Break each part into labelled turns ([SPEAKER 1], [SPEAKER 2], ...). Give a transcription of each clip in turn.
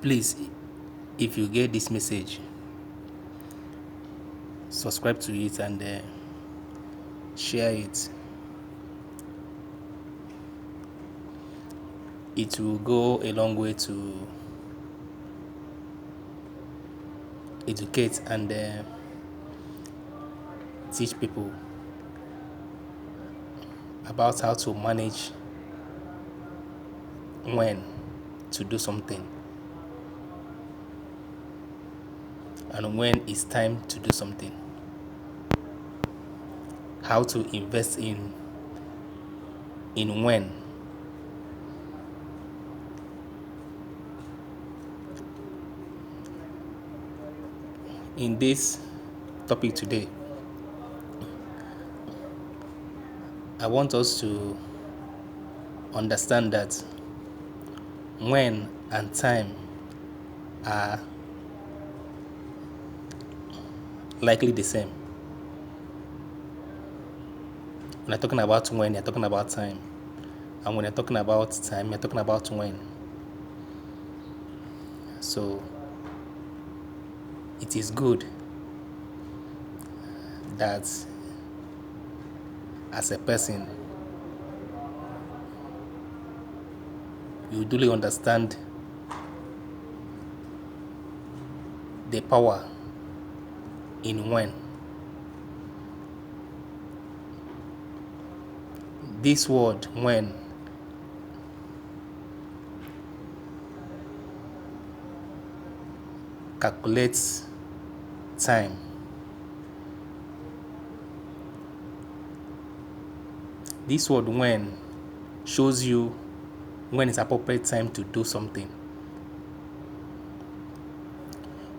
[SPEAKER 1] Please, if you get this message, subscribe to it and share it. It will go a long way to educate and teach people about how to manage when to do something and when it's time to do something. How to invest in when. In this topic today, I want us to understand that when and time are likely the same. When you're talking about when, you're talking about time. And when you're talking about time, you're talking about when. So it is good that as a person, you duly understand the power in when. This word when calculates time. This word when shows you when it's appropriate time to do something.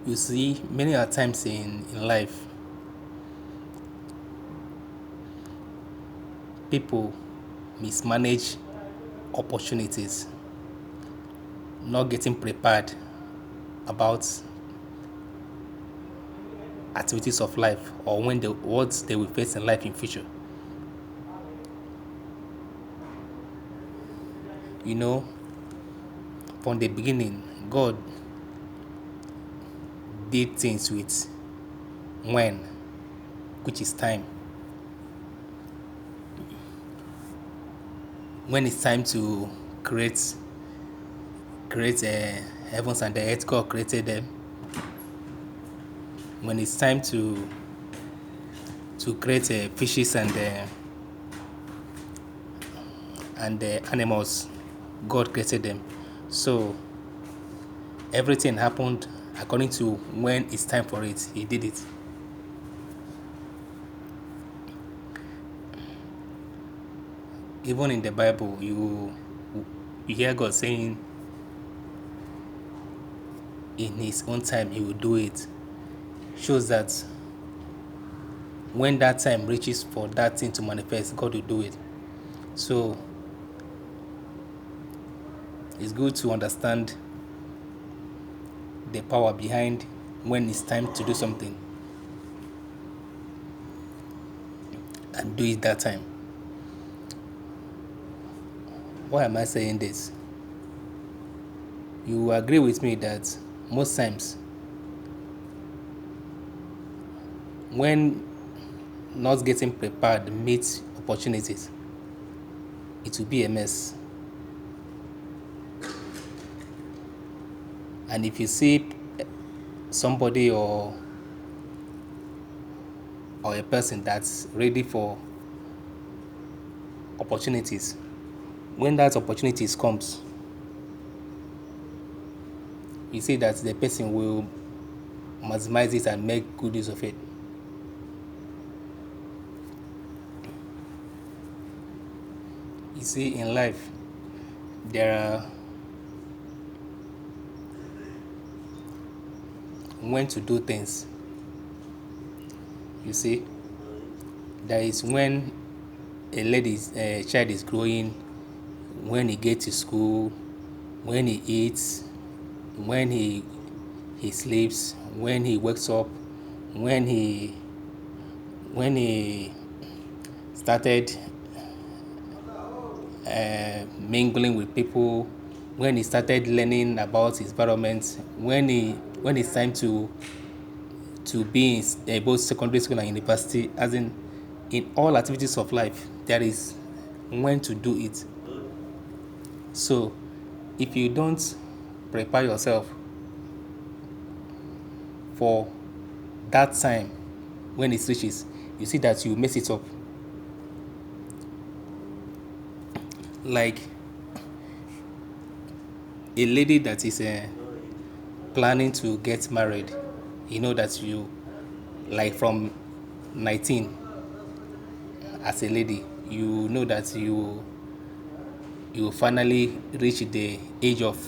[SPEAKER 1] You see, many a times in life, people mismanage opportunities, not getting prepared about activities of life or what they will face in life in future. You know, from the beginning, God did things with when, which is time. When it's time to create heavens and the earth, God created them. When it's time to create fishes and animals, God created them. So everything happened according to when it's time for it. He did it. Even in the Bible, you hear God saying in his own time he will do it. Shows that when that time reaches for that thing to manifest, God will do it. So it's good to understand the power behind when it's time to do something and do it that time. Why am I saying this? You agree with me that most times when not getting prepared meets opportunities, it will be a mess. And if you see somebody or a person that's ready for opportunities, when that opportunities comes, you see that the person will maximize it and make good use of it. You see, in life, there are when to do things. You see, there is when a child is growing, when he gets to school, when he eats, when he sleeps, when he wakes up, when he started mingling with people, when he started learning about his environment, when it's time to be in both secondary school and university, as in all activities of life, there is when to do it. So if you don't prepare yourself for that time when it reaches, you see that you mess it up. Like a lady that is planning to get married, you know that you, like from 19, as a lady, you know that you finally reach the age of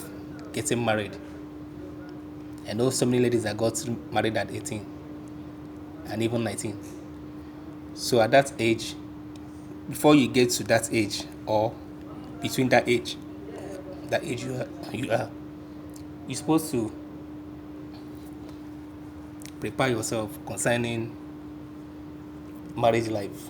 [SPEAKER 1] getting married. I know so many ladies that got married at 18 and even 19. So at that age, before you get to that age, or between that age you are you're supposed to prepare yourself concerning marriage life.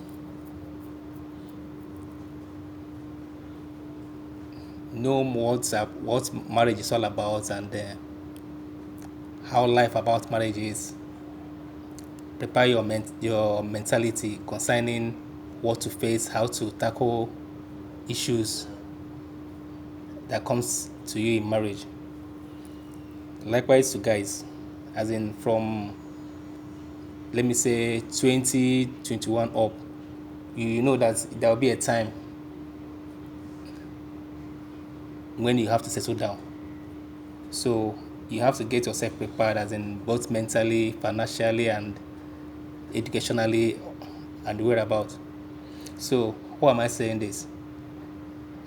[SPEAKER 1] Know what marriage is all about, and how life about marriage is. Prepare your mentality concerning what to face, how to tackle issues that comes to you in marriage. Likewise to guys, as in from, let me say, 2021 up, you know that there will be a time when you have to settle down. So you have to get yourself prepared, as in both mentally, financially, and educationally, and whereabouts. So why am I saying this?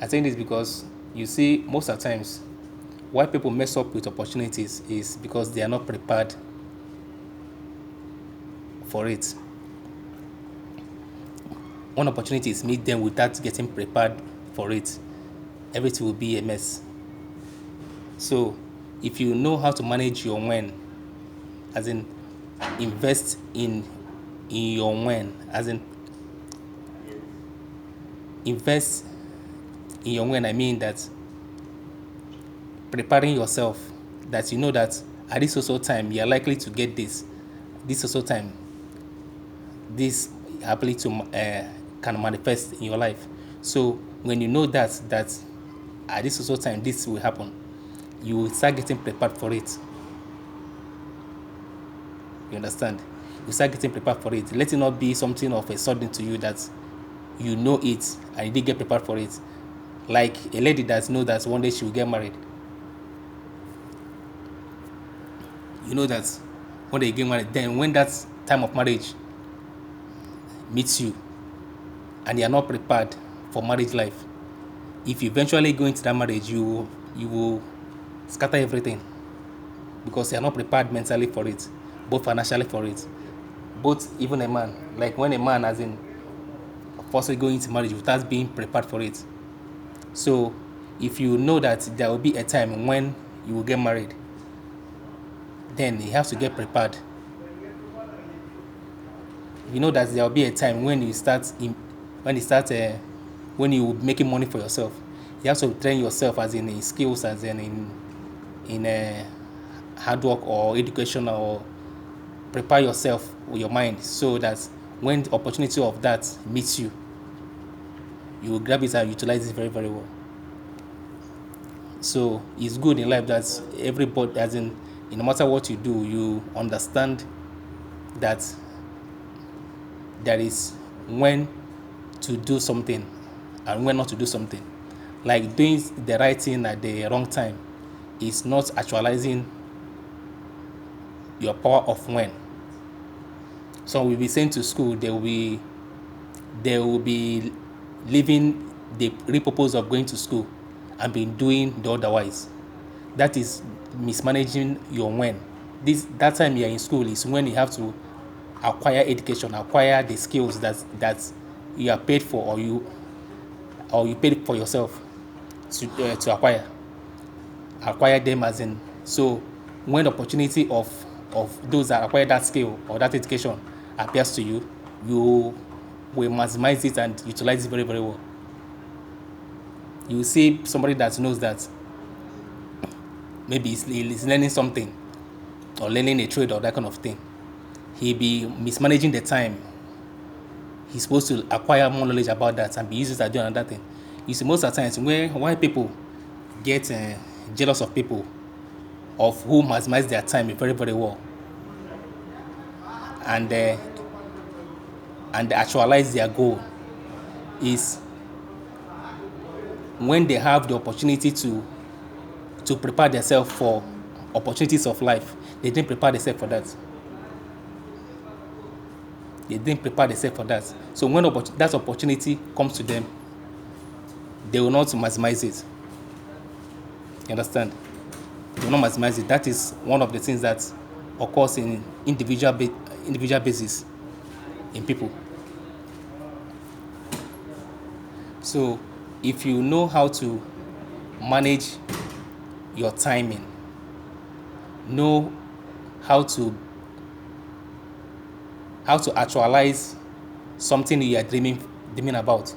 [SPEAKER 1] I saying this because you see, most of the times why people mess up with opportunities is because they are not prepared for it. When opportunities meet them without getting prepared for it, everything will be a mess. So if you know how to manage your when, as in invest in your when, as in invest in your when, I mean that preparing yourself, that you know that at this also time you are likely to get this also time this happily to can manifest in your life. So when you know that at this also time this will happen, you will start getting prepared for it. You understand? You start getting prepared for it. Let it not be something of a sudden to you that you know it and you didn't get prepared for it. Like a lady that knows that one day she will get married. You know that one day you get married. Then when that time of marriage meets you and you are not prepared for marriage life, if you eventually go into that marriage, you will scatter everything because you are not prepared mentally for it, both financially for it, both even a man. Like when a man, as in, firstly going into marriage without being prepared for it. So if you know that there will be a time when you will get married, then you have to get prepared. You know that there will be a time when when you making money for yourself. You have to train yourself, as in skills, as in hard work or education, or prepare yourself with your mind so that when the opportunity of that meets you, you will grab it and utilize it very, very well. So it's good in life that everybody, as in no matter what you do, you understand that there is when to do something and when not to do something. Like doing the right thing at the wrong time is not actualizing your power of when. So we'll be sent to school, they will be leaving the real purpose of going to school and be doing the otherwise. That is mismanaging your when. That time you're in school is when you have to acquire education, acquire the skills that you are paid for, or you paid for yourself to acquire them, as in. So when the opportunity of those that acquire that skill or that education appears to you, you will maximize it and utilize it very, very well. You will see somebody that knows that maybe he's learning something or learning a trade or that kind of thing, he be mismanaging the time. He's supposed to acquire more knowledge about that and be used to doing another thing. You see, most of the times why people get jealous of people of who maximize their time very, very well and actualize their goal is when they have the opportunity to prepare themselves for opportunities of life. They didn't prepare themselves for that. They didn't prepare themselves for that. So when that opportunity comes to them, they will not maximize it. You understand? They will not maximize it. That is one of the things that occurs in individual basis in people. So if you know how to manage your timing, know how to actualize something you are dreaming about,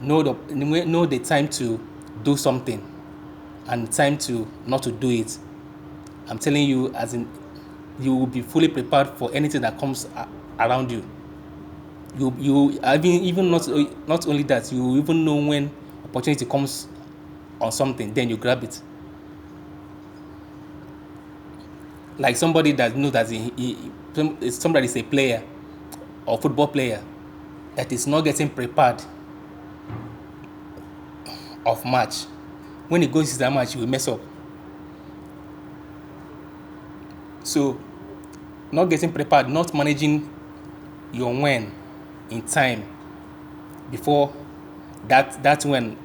[SPEAKER 1] know the time to do something and time to not to do it. I'm telling you, as in, you will be fully prepared for anything that comes around you. You even not only that, you even know when opportunity comes on something, then you grab it. Like somebody that knows that somebody is a player or football player that is not getting prepared of match. When he goes to that match, he will mess up. So, not getting prepared, not managing your when in time before that when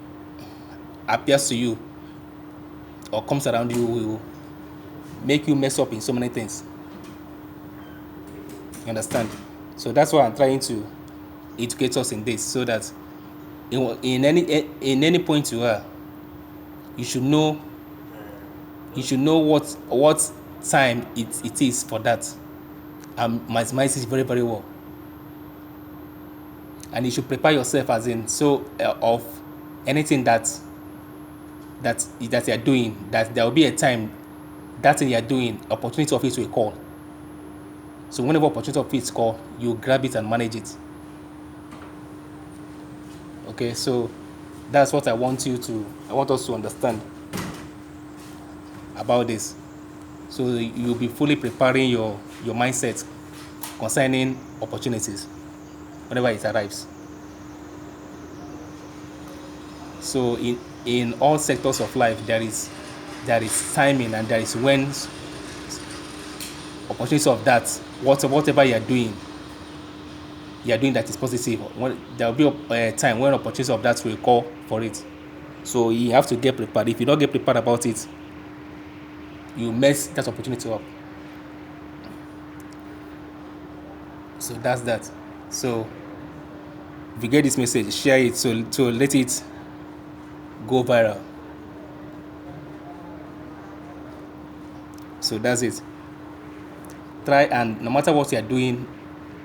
[SPEAKER 1] appears to you or comes around you will make you mess up in so many things. You understand? So that's why I'm trying to educate us in this, so that in any point you are, you should know what time it is for that, and maximize it very, very well. And you should prepare yourself as in of anything that you are doing, that there will be a time that thing you are doing, opportunity of it will call. So whenever opportunity of it call, you grab it and manage it. Okay, so that's what I want us to understand about this. So you'll be fully preparing your mindset concerning opportunities whenever it arrives. So in all sectors of life, there is timing, and there is when opportunities of that, whatever you are doing that is positive. There will be a time when opportunities of that will call for it. So you have to get prepared. If you don't get prepared about it, you mess that opportunity up. So that's that. So if you get this message, share it to let it go viral. So that's it. Try, and no matter what you are doing,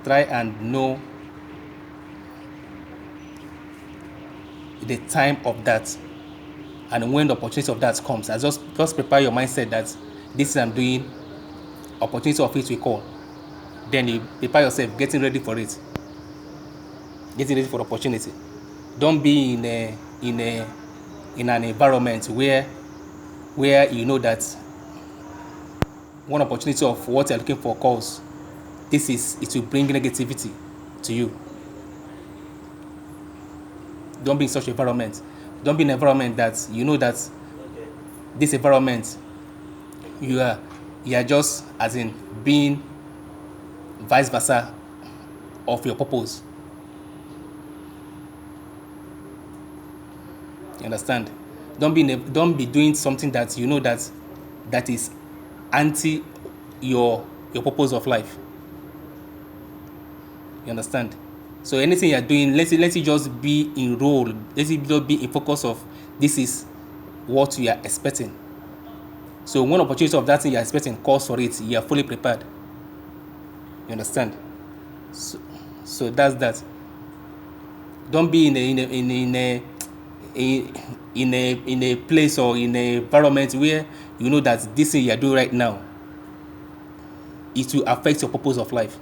[SPEAKER 1] try and know the time of that, and when the opportunity of that comes, and just prepare your mindset that this is I'm doing, opportunity of it will call. Then you prepare yourself, getting ready for it, getting ready for the opportunity. Don't be in an environment where you know that one opportunity of what you're looking for calls, it will bring negativity to you. Don't be in such environment. Don't be in an environment that you know that this environment you are just as in being vice versa of your purpose. You understand? Don't be doing something that you know that is anti your purpose of life. You understand? So anything you're doing, let it just be in role. Let it just be in focus of this is what you are expecting. So when opportunity of that thing you're expecting calls for it, you are fully prepared. You understand? So that's that. Don't be in in a place or in a environment where you know that this thing you are doing right now, it will affect your purpose of life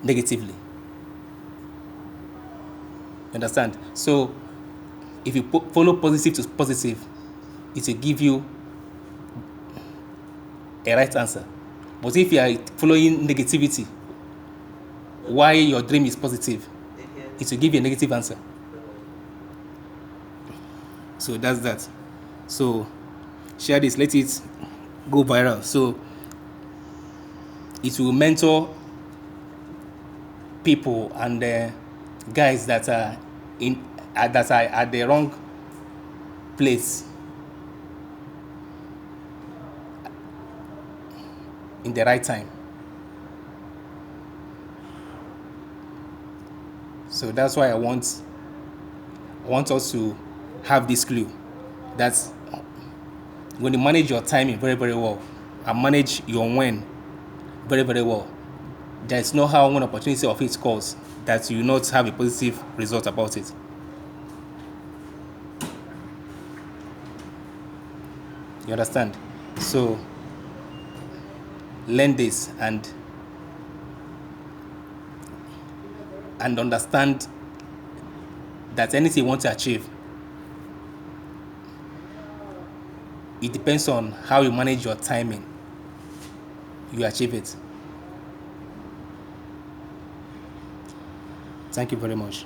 [SPEAKER 1] negatively. You understand? So if you follow positive to positive, it will give you a right answer. But if you are following negativity, why your dream is positive, it will give you a negative answer. So that's that. So share this, let it go viral. So it will mentor people and guys that are at the wrong place in the right time. So that's why I want us to have this clue that when you manage your timing very, very well and manage your when very, very well, there is no how one opportunity of it calls that you will not have a positive result about it. You understand? So learn this and understand that anything you want to achieve, it depends on how you manage your timing. You achieve it. Thank you very much.